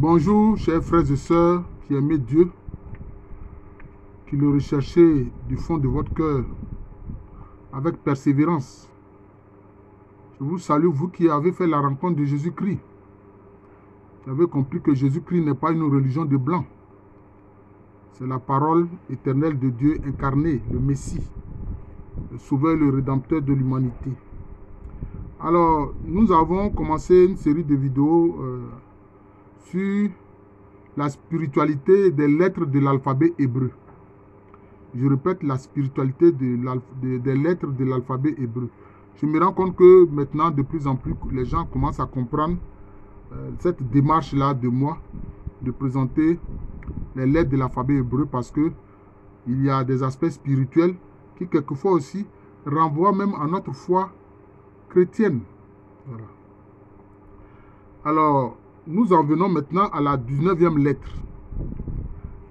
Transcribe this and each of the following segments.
Bonjour, chers frères et sœurs qui aimez Dieu, qui le recherchez du fond de votre cœur avec persévérance. Je vous salue, vous qui avez fait la rencontre de Jésus-Christ. Vous avez compris que Jésus-Christ n'est pas une religion de blanc. C'est la parole éternelle de Dieu incarnée, le Messie, le Sauveur, le Rédempteur de l'humanité. Alors, nous avons commencé une série de vidéos sur la spiritualité des lettres de l'alphabet hébreu. Je répète, la spiritualité des lettres de l'alphabet hébreu. Je me rends compte que maintenant, de plus en plus, les gens commencent à comprendre cette démarche-là de moi, de présenter les lettres de l'alphabet hébreu, parce que il y a des aspects spirituels qui, quelquefois aussi, renvoient même à notre foi chrétienne. Voilà. Alors, nous en venons maintenant à la 19e lettre.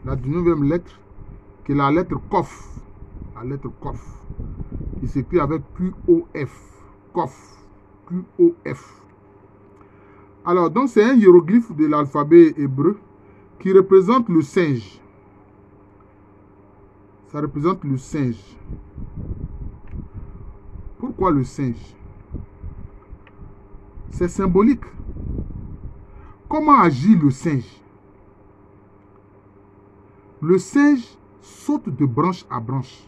La 19e lettre, qui est la lettre Kof. La lettre Kof. Qui s'écrit avec Q-O-F. Kof. Q-O-F. Alors, donc c'est un hiéroglyphe de l'alphabet hébreu qui représente le singe. Ça représente le singe. Pourquoi le singe? C'est symbolique. Comment agit le singe? Le singe saute de branche à branche.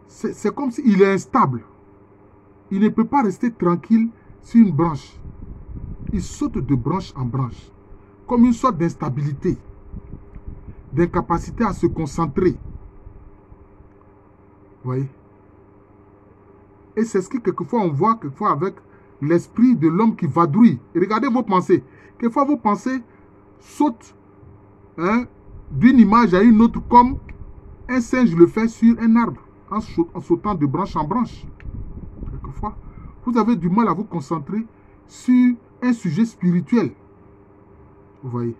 C'est comme s'il est instable. Il ne peut pas rester tranquille sur une branche. Il saute de branche en branche. Comme une sorte d'instabilité. D'incapacité à se concentrer. Vous voyez? Et c'est ce que quelquefois on voit quelquefois avec l'esprit de l'homme qui vadrouille. Et regardez vos pensées. Quelquefois vos pensées sautent d'une image à une autre, comme un singe le fait sur un arbre, en sautant de branche en branche. Quelquefois, vous avez du mal à vous concentrer sur un sujet spirituel. Vous voyez?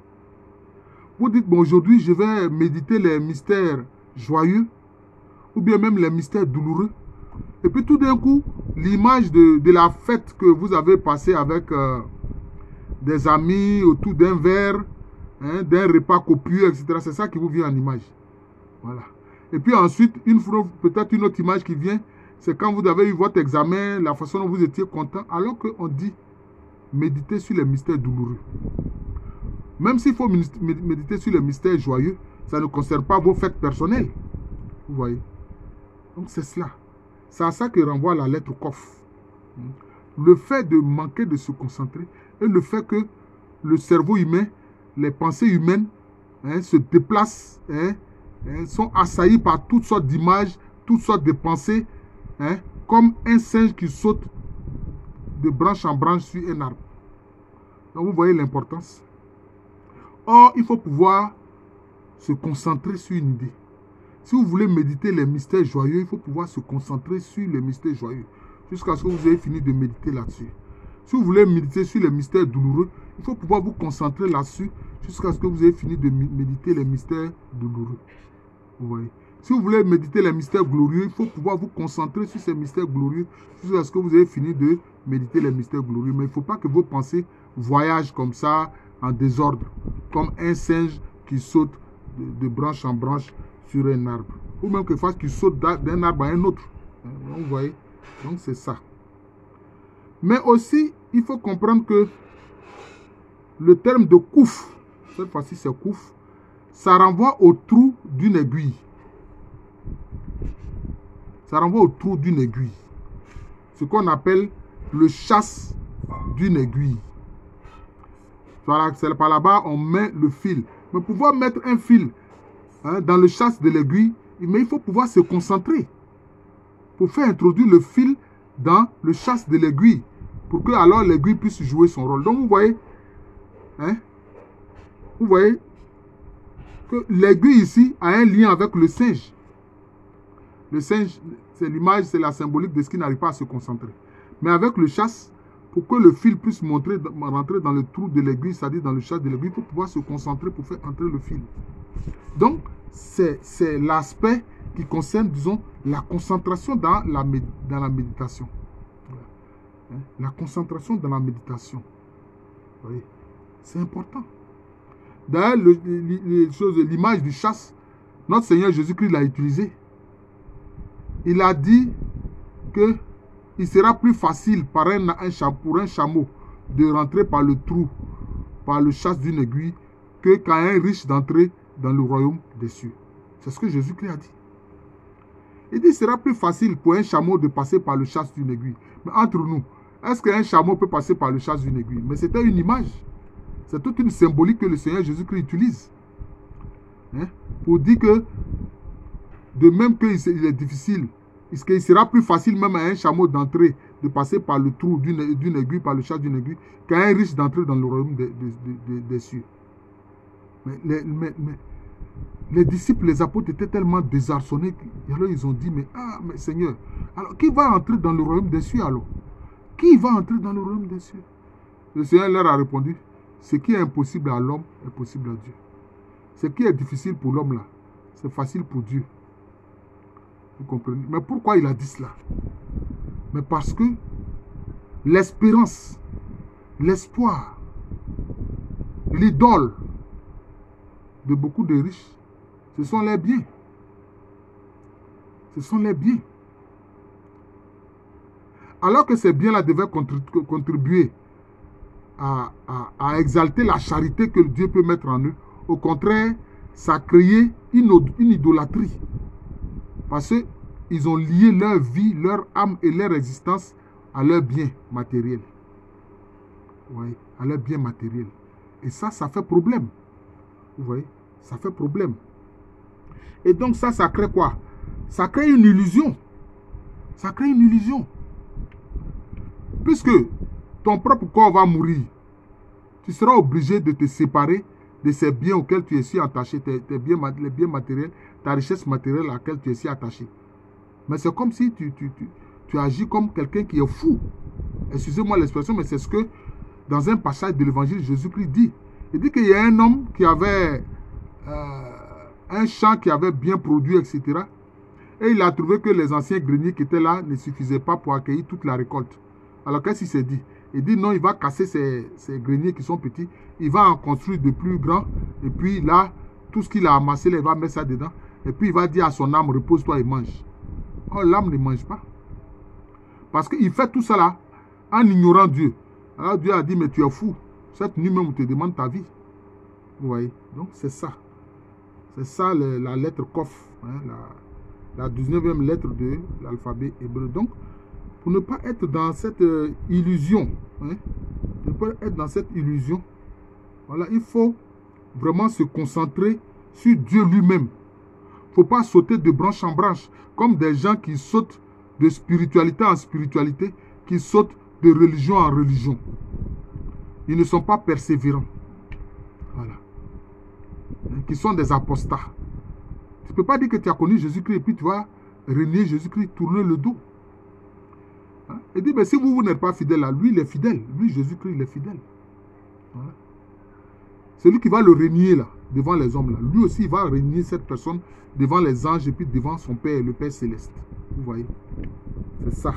Vous dites, bon, aujourd'hui, je vais méditer les mystères joyeux, ou bien même les mystères douloureux. Et puis tout d'un coup, l'image de la fête que vous avez passée avec des amis autour d'un verre, d'un repas copieux, etc. C'est ça qui vous vient en image. Voilà. Et puis ensuite, peut-être une autre image qui vient, c'est quand vous avez eu votre examen, la façon dont vous étiez content, alors qu'on dit méditer sur les mystères douloureux. Même s'il faut méditer sur les mystères joyeux, ça ne concerne pas vos fêtes personnelles. Vous voyez? Donc c'est cela. C'est à ça que renvoie la lettre Kof. Le fait de manquer de se concentrer et le fait que le cerveau humain, les pensées humaines se déplacent, sont assaillies par toutes sortes d'images, toutes sortes de pensées, comme un singe qui saute de branche en branche sur un arbre. Donc vous voyez l'importance. Or, il faut pouvoir se concentrer sur une idée. Si vous voulez méditer les mystères joyeux, il faut pouvoir se concentrer sur les mystères joyeux, jusqu'à ce que vous ayez fini de méditer là-dessus. Si vous voulez méditer sur les mystères douloureux, il faut pouvoir vous concentrer là-dessus, jusqu'à ce que vous ayez fini de méditer les mystères douloureux. Vous voyez? Si vous voulez méditer les mystères glorieux, il faut pouvoir vous concentrer sur ces mystères glorieux, jusqu'à ce que vous ayez fini de méditer les mystères glorieux. Mais il ne faut pas que vos pensées voyagent comme ça, en désordre, comme un singe qui saute de branche en branche sur un arbre. Ou même quelquefois qui saute d'un arbre à un autre. Donc, vous voyez? Donc, c'est ça. Mais aussi, il faut comprendre que le terme de kouf, cette fois-ci c'est kouf, ça renvoie au trou d'une aiguille. Ça renvoie au trou d'une aiguille. Ce qu'on appelle le chasse d'une aiguille. C'est par là-bas, on met le fil. Mais pouvoir mettre un fil dans le chasse de l'aiguille, mais il faut pouvoir se concentrer pour faire introduire le fil dans le chasse de l'aiguille, pour que alors l'aiguille puisse jouer son rôle. Donc vous voyez, que l'aiguille ici a un lien avec le singe. Le singe, c'est l'image, c'est la symbolique de ce qui n'arrive pas à se concentrer. Mais avec le chasse, pour que le fil puisse rentrer dans le trou de l'aiguille, c'est-à-dire dans le chasse de l'aiguille, il faut pouvoir se concentrer pour faire entrer le fil. Donc, c'est l'aspect qui concerne, disons, la concentration dans la méditation. La concentration dans la méditation. Vous voyez, c'est important. D'ailleurs, l'image du chasse, notre Seigneur Jésus-Christ l'a utilisé. Il a dit que il sera plus facile pour un chameau de rentrer par le trou, par le chasse d'une aiguille, que quand un riche d'entrer dans le royaume des cieux. C'est ce que Jésus-Christ a dit. Il dit, il sera plus facile pour un chameau de passer par le chasse d'une aiguille. Mais entre nous, est-ce qu'un chameau peut passer par le chasse d'une aiguille? Mais c'était une image. C'est toute une symbolique que le Seigneur Jésus-Christ utilise. Hein? Pour dire que, de même qu'il est difficile, il sera plus facile même à un chameau d'entrer, de passer par le trou d'une aiguille, par le chasse d'une aiguille, qu'à un riche d'entrer dans le royaume des cieux. Mais les disciples, les apôtres étaient tellement désarçonnés, alors ils ont dit, mais Seigneur, alors qui va entrer dans le royaume des cieux alors? Qui va entrer dans le royaume des cieux? Le Seigneur leur a répondu, ce qui est impossible à l'homme est possible à Dieu. Ce qui est difficile pour l'homme là, c'est facile pour Dieu. Vous comprenez? Mais pourquoi il a dit cela? Mais parce que l'espérance, l'espoir, l'idole de beaucoup de riches, ce sont les biens. Ce sont les biens. Alors que ces biens-là devaient contribuer à exalter la charité que Dieu peut mettre en eux, au contraire, ça a créé une idolâtrie. Parce qu'ils ont lié leur vie, leur âme et leur existence à leurs biens matériels. Oui, à leurs biens matériels. Et ça fait problème. Vous voyez, ça fait problème. Et donc ça crée quoi? Ça crée une illusion. Ça crée une illusion. Puisque ton propre corps va mourir, tu seras obligé de te séparer de ces biens auxquels tu es si attaché, les biens matériels, ta richesse matérielle à laquelle tu es si attaché. Mais c'est comme si tu agis comme quelqu'un qui est fou. Excusez-moi l'expression, mais c'est ce que dans un passage de l'évangile, Jésus-Christ dit. Il dit qu'il y a un homme qui avait un champ qui avait bien produit, etc. Et il a trouvé que les anciens greniers qui étaient là ne suffisaient pas pour accueillir toute la récolte. Alors qu'est-ce qu'il s'est dit? Il dit non, il va casser ces greniers qui sont petits, il va en construire de plus grands, et puis là, tout ce qu'il a amassé, là, il va mettre ça dedans, et puis il va dire à son âme, repose-toi et mange. Oh, l'âme ne mange pas. Parce qu'il fait tout ça là, en ignorant Dieu. Alors Dieu a dit, mais tu es fou. Cette nuit même, on te demande ta vie. Vous voyez? Donc c'est ça. C'est ça la lettre Kof, hein, la 19e lettre de l'alphabet hébreu. Donc, pour ne pas être dans cette illusion, hein, pour ne pas être dans cette illusion, voilà, il faut vraiment se concentrer sur Dieu lui-même. Il ne faut pas sauter de branche en branche, comme des gens qui sautent de spiritualité en spiritualité, qui sautent de religion en religion. Ils ne sont pas persévérants. Voilà. Qui sont des apostats. Tu ne peux pas dire que tu as connu Jésus-Christ et puis tu vas renier Jésus-Christ, tourner le dos. Hein? Et dit, mais si vous n'êtes pas fidèle à lui, il est fidèle. Lui, Jésus-Christ, il est fidèle. Voilà. Celui qui va le renier là, devant les hommes là, lui aussi, il va renier cette personne devant les anges et puis devant son Père, le Père Céleste. Vous voyez? C'est ça.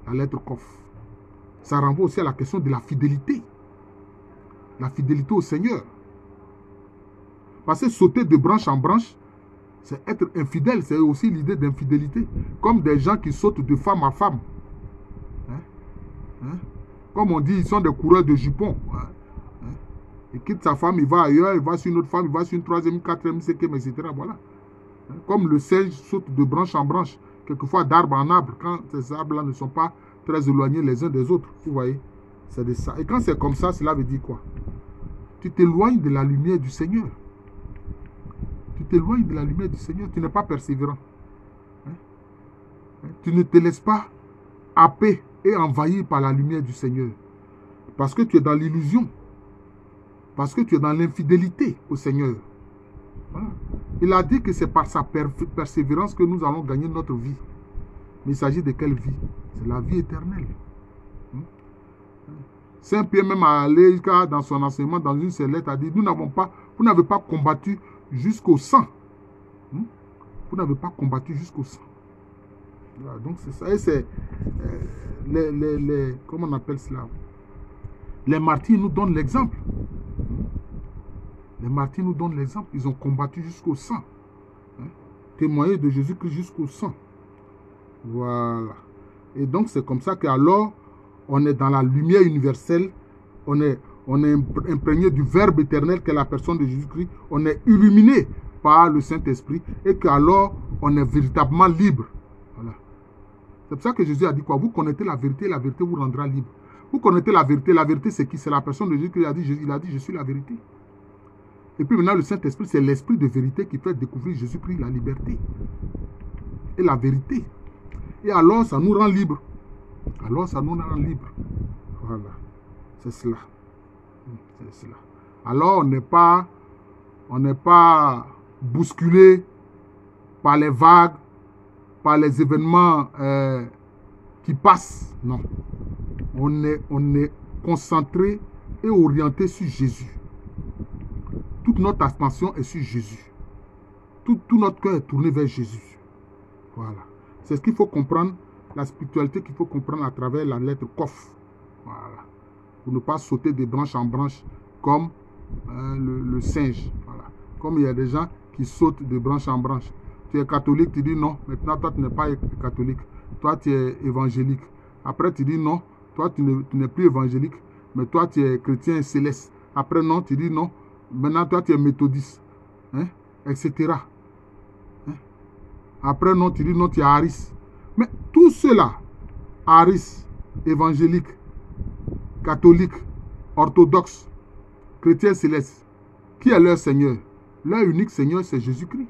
La lettre Kof. Ça renvoie aussi à la question de la fidélité. La fidélité au Seigneur. Parce que sauter de branche en branche, c'est être infidèle. C'est aussi l'idée d'infidélité. Comme des gens qui sautent de femme à femme. Hein? Hein? Comme on dit, ils sont des coureurs de jupons. Hein? Hein? Il quitte sa femme, il va ailleurs, il va sur une autre femme, il va sur une troisième, quatrième, cinquième, etc. Voilà. Hein? Comme le singe saute de branche en branche, quelquefois d'arbre en arbre, quand ces arbres-là ne sont pas très éloignés les uns des autres. Vous voyez? C'est de ça. Et quand c'est comme ça, cela veut dire quoi? Tu t'éloignes de la lumière du Seigneur. Tu t'éloignes de la lumière du Seigneur. Tu n'es pas persévérant. Hein? Hein? Tu ne te laisses pas happer et envahir par la lumière du Seigneur. Parce que tu es dans l'illusion. Parce que tu es dans l'infidélité au Seigneur. Voilà. Il a dit que c'est par sa persévérance que nous allons gagner notre vie. Mais il s'agit de quelle vie? C'est la vie éternelle. Saint Pierre même a allé dans son enseignement, dans une seule lettre, a dit, vous n'avez pas combattu jusqu'au sang. Vous n'avez pas combattu jusqu'au sang. Voilà, donc c'est ça. Et c'est comment on appelle cela? Les martyrs nous donnent l'exemple. Les martyrs nous donnent l'exemple. Ils ont combattu jusqu'au sang. Hein? Témoigner de Jésus-Christ jusqu'au sang. Voilà. Et donc, c'est comme ça qu'alors, on est dans la lumière universelle. On est imprégné du Verbe éternel qu'est la personne de Jésus-Christ. On est illuminé par le Saint-Esprit. Et qu'alors, on est véritablement libre. Voilà. C'est pour ça que Jésus a dit quoi? Vous connaissez la vérité vous rendra libre. Vous connaissez la vérité c'est qui? C'est la personne de Jésus qui a dit, je suis la vérité. Et puis maintenant, le Saint-Esprit, c'est l'esprit de vérité qui fait découvrir Jésus-Christ, la liberté et la vérité. Et alors, ça nous rend libres. Alors, ça nous rend libres. Voilà. C'est cela. C'est cela. Alors, on n'est pas bousculé par les vagues, par les événements qui passent. Non. On est concentré et orienté sur Jésus. Toute notre attention est sur Jésus. Tout notre cœur est tourné vers Jésus. Voilà. C'est ce qu'il faut comprendre, la spiritualité qu'il faut comprendre à travers la lettre Kof. Voilà. Pour ne pas sauter de branche en branche comme le singe. Voilà. Comme il y a des gens qui sautent de branche en branche. Tu es catholique, tu dis non. Maintenant, toi, tu n'es pas catholique. Toi, tu es évangélique. Après, tu dis non. Toi, tu n'es plus évangélique. Mais toi, tu es chrétien céleste. Après, non, tu dis non. Maintenant, toi, tu es méthodiste. Hein? Etc. Hein? Après, non, tu dis non, tu es Aris. Mais tout cela, Aris, évangélique, catholique, orthodoxe, chrétien céleste, qui est leur Seigneur? Leur unique Seigneur, c'est Jésus-Christ.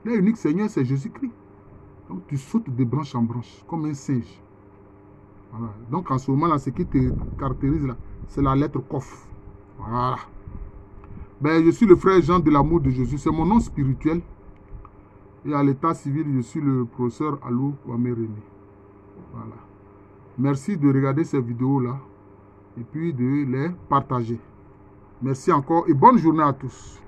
Leur unique Seigneur, c'est Jésus-Christ. Donc, tu sautes de branche en branche, comme un singe. Voilà. Donc, en ce moment-là, ce qui te caractérise, là, c'est la lettre Kof. Voilà. Ben, je suis le frère Jean de l'amour de Jésus. C'est mon nom spirituel. Et à l'état civil, je suis le professeur Alou Kwame René. Voilà. Merci de regarder ces vidéos-là et puis de les partager. Merci encore et bonne journée à tous.